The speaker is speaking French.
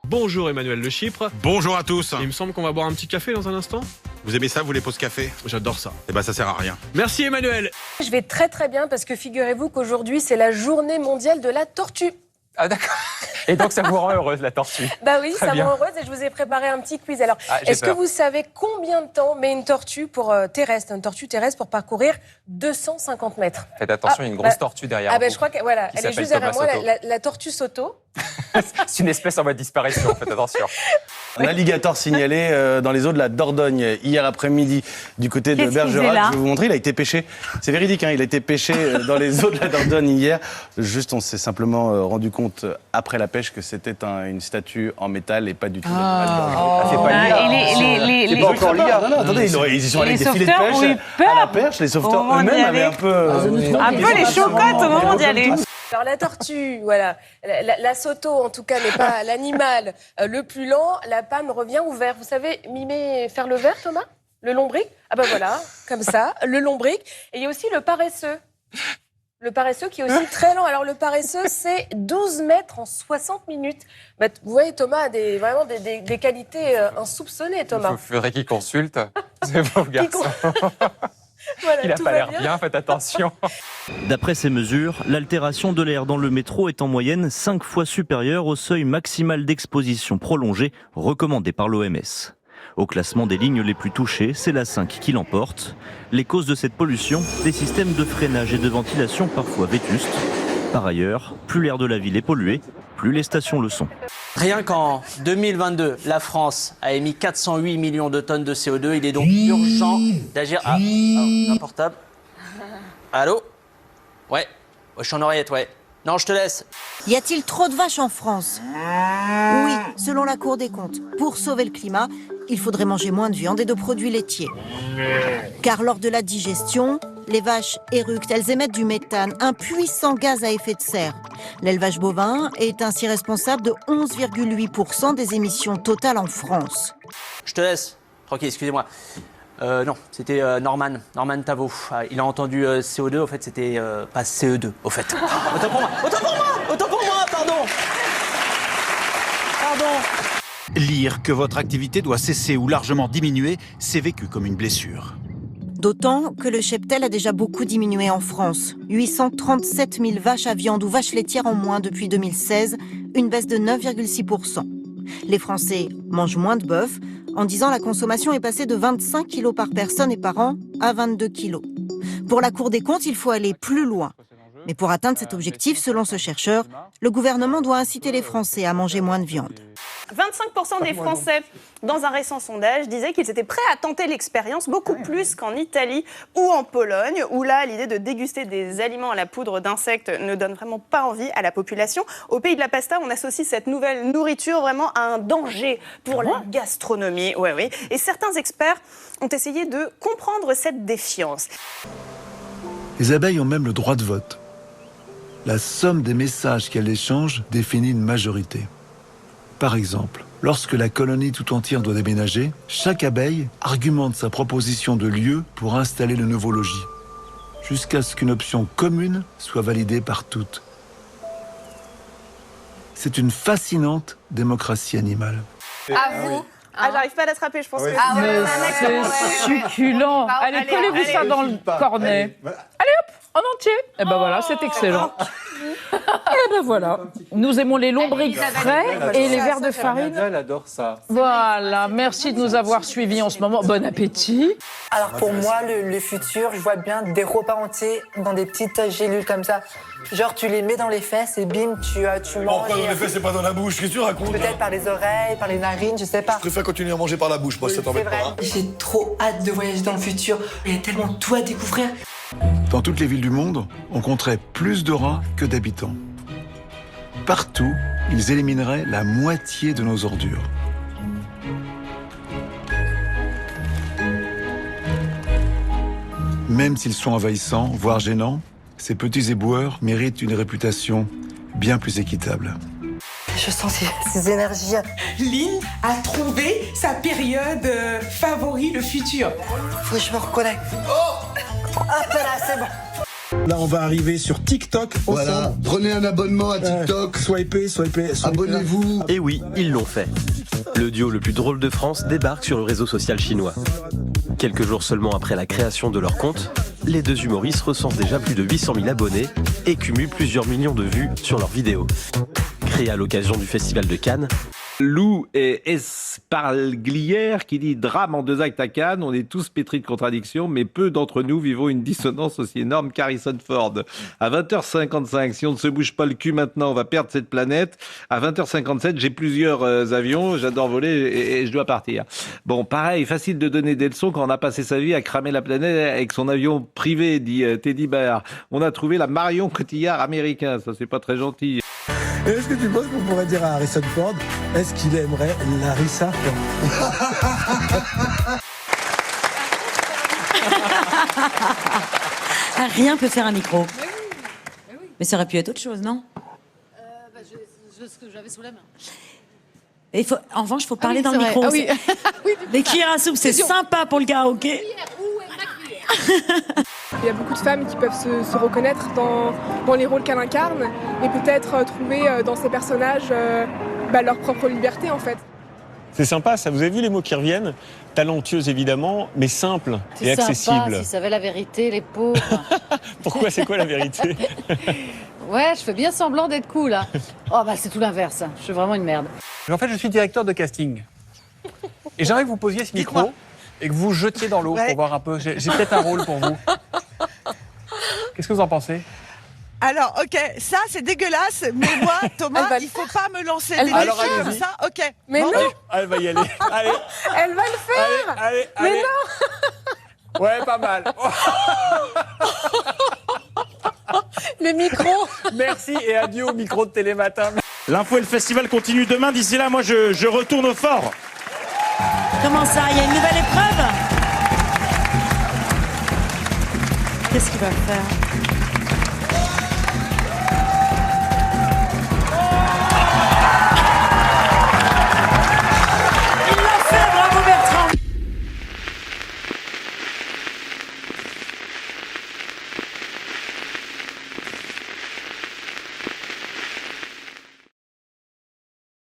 Bonjour Emmanuel de Chypre. Bonjour à tous. Il me semble qu'on va boire un petit café dans un instant. Vous aimez ça, vous, les pauses café? J'adore ça. Eh ben, ça sert à rien. Merci Emmanuel. Je vais très très bien parce que figurez-vous qu'aujourd'hui c'est la journée mondiale de la tortue. Ah d'accord. Et donc ça vous rend heureuse, la tortue? Bah oui, Très ça me bien. rend heureuse et je vous ai préparé un petit quiz. Alors, j'ai est-ce que peur. vous savez combien de temps met une tortue terrestre pour parcourir 250 mètres? Faites attention, il y a une grosse tortue derrière Ah ben vous. je crois que voilà, Qui elle est s'appelle juste derrière Thomas moi, Soto. la tortue Soto. C'est une espèce en voie de disparition, faites attention. Un alligator signalé dans les eaux de la Dordogne hier après-midi du côté de Qu'est-ce qu'il faisait Bergerac. là Je vais vous montrer, il a été pêché. C'est véridique, hein, il a été pêché dans les eaux de la Dordogne hier. Juste, on s'est simplement rendu compte après la pêche que c'était une statue en métal et pas du tout l'animal d'origine. C'est pas lié. C'est pas encore lié. Non, attendez, ils y sont allés les avec des filets de sauveteurs ont eu pêche peur à la perche. Les sauveteurs au moment d'y eux-mêmes avaient aller. un peu... Un peu les chocottes au moment d'y aller. Alors la tortue, voilà, la Soto en tout cas n'est pas l'animal le plus lent. La panne revient au vert. Vous savez mimer, faire le vert, Thomas? Le lombric? Ah ben voilà, comme ça, le lombric. Et il y a aussi le paresseux. Le paresseux qui est aussi très lent. Alors le paresseux, c'est 12 mètres en 60 minutes. Bah, vous voyez, Thomas a vraiment des qualités insoupçonnées, Thomas. Il faudrait qu'il consulte. C'est beau garçon. Voilà, Il a tout pas va l'air bien. bien, faites attention. D'après ces mesures, l'altération de l'air dans le métro est en moyenne 5 fois supérieure au seuil maximal d'exposition prolongée recommandé par l'OMS. Au classement des lignes les plus touchées, c'est la 5 qui l'emporte. Les causes de cette pollution, des systèmes de freinage et de ventilation parfois vétustes. Par ailleurs, plus l'air de la ville est pollué, plus les stations le sont. Rien qu'en 2022, la France a émis 408 millions de tonnes de CO2. Il est donc urgent d'agir. Ah, un portable. Allô? Ouais. Je suis en oreillette, ouais. Non, je te laisse. Y a-t-il trop de vaches en France? Oui, selon la Cour des comptes. Pour sauver le climat, il faudrait manger moins de viande et de produits laitiers. Car lors de la digestion, les vaches éructent, elles émettent du méthane, un puissant gaz à effet de serre. L'élevage bovin est ainsi responsable de 11,8% des émissions totales en France. Je te laisse. Tranquille, excusez-moi. Non, c'était Norman Tavo. Il a entendu CO2, au fait, c'était pas CE2, au fait. Autant pour moi, pardon. Lire que votre activité doit cesser ou largement diminuer, c'est vécu comme une blessure. D'autant que le cheptel a déjà beaucoup diminué en France. 837 000 vaches à viande ou vaches laitières en moins depuis 2016, une baisse de 9,6%. Les Français mangent moins de bœuf. En 10 ans, la consommation est passée de 25 kilos par personne et par an à 22 kilos. Pour la Cour des comptes, il faut aller plus loin. Mais pour atteindre cet objectif, selon ce chercheur, le gouvernement doit inciter les Français à manger moins de viande. 25% des Français, dans un récent sondage, disaient qu'ils étaient prêts à tenter l'expérience beaucoup plus qu'en Italie ou en Pologne, où là, l'idée de déguster des aliments à la poudre d'insectes ne donne vraiment pas envie à la population. Au pays de la pasta, on associe cette nouvelle nourriture vraiment à un danger pour la gastronomie. Oui. Et certains experts ont essayé de comprendre cette défiance. Les abeilles ont même le droit de vote. La somme des messages qu'elles échangent définit une majorité. Par exemple, lorsque la colonie tout entière doit déménager, chaque abeille argumente sa proposition de lieu pour installer le nouveau logis, jusqu'à ce qu'une option commune soit validée par toutes. C'est une fascinante démocratie animale. À vous. Ah, j'arrive pas à l'attraper, je pense que... C'est succulent. Allez, collez-vous ça dans le cornet. Allez hop, en entier. Et ben voilà, c'est excellent. Et ben voilà. Nous aimons les lombrics frais et les verres de farine. Elle adore ça. Voilà, merci de nous avoir suivis en ce moment. Bon appétit. Alors pour moi, le futur, je vois bien des repas entiers dans des petites gélules comme ça. Genre tu les mets dans les fesses et bim, tu manges. Pourquoi dans les fesses, c'est pas dans la bouche? Qu'est-ce que tu racontes? Peut-être par les oreilles, par les narines, je sais pas. Je préfère continuer à manger par la bouche, moi, ça t'embête pas. Hein. J'ai trop hâte de voyager dans le futur. Il y a tellement tout à découvrir. Dans toutes les villes du monde, on compterait plus de rats que d'habitants. Partout, ils élimineraient la moitié de nos ordures. Même s'ils sont envahissants, voire gênants, ces petits éboueurs méritent une réputation bien plus équitable. Je sens ces énergies. Lynn a trouvé sa période favori, le futur. Faut que je me reconnecte. Oh! Hop là, c'est bon. Là, on va arriver sur TikTok. Voilà, prenez un abonnement à TikTok. Swipez. Abonnez-vous. Et oui, ils l'ont fait. Le duo le plus drôle de France débarque sur le réseau social chinois. Quelques jours seulement après la création de leur compte, les deux humoristes recensent déjà plus de 800 000 abonnés et cumulent plusieurs millions de vues sur leurs vidéos. Créé à l'occasion du Festival de Cannes, Lou et Esparglière qui dit drame en 2 actes à Cannes. On est tous pétris de contradictions, mais peu d'entre nous vivons une dissonance aussi énorme qu'Harrison Ford. À 20h55, si on ne se bouge pas le cul maintenant, on va perdre cette planète. À 20h57, j'ai plusieurs avions, j'adore voler et je dois partir. Bon, pareil, facile de donner des leçons quand on a passé sa vie à cramer la planète avec son avion privé, dit Teddy Bear. On a trouvé la Marion Cotillard américain, ça c'est pas très gentil. Et est-ce que tu penses qu'on pourrait dire à Harrison Ford, est-ce qu'il aimerait Larissa Rien peut faire un micro. Mais ça aurait pu être autre chose, non? Ce que j'avais sous la main. Et en revanche, il faut parler dans le micro. Ah, oui. Les cuillères à soupe, c'est sympa pour le karaoké. Il y a beaucoup de femmes qui peuvent se reconnaître dans les rôles qu'elle incarne et peut-être trouver dans ces personnages leur propre liberté en fait. C'est sympa, ça. Vous avez vu les mots qui reviennent? Talentueuse évidemment, mais simple et C'est accessible. sympa, s'ils savaient la vérité, les pauvres. Pourquoi? C'est quoi la vérité? Ouais, je fais bien semblant d'être cool, là. Oh, bah c'est tout l'inverse. Je suis vraiment une merde. En fait, je suis directeur de casting. Et j'aimerais que vous posiez ce micro et que vous jetiez dans l'eau pour voir un peu. J'ai peut-être un rôle pour vous. Qu'est-ce que vous en pensez? Alors, ok, ça c'est dégueulasse, mais moi, Thomas, il faut pas me lancer des défis comme ça, ok. Mais non. Elle va y aller. Allez. Elle va le faire. Allez. Mais non. Ouais, pas mal. Le micro. Merci et adieu au micro de Télématin. L'info et le festival continuent demain. D'ici là, moi, je retourne au fort. Comment ça? Il y a une nouvelle épreuve? Qu'est-ce qu'il va faire?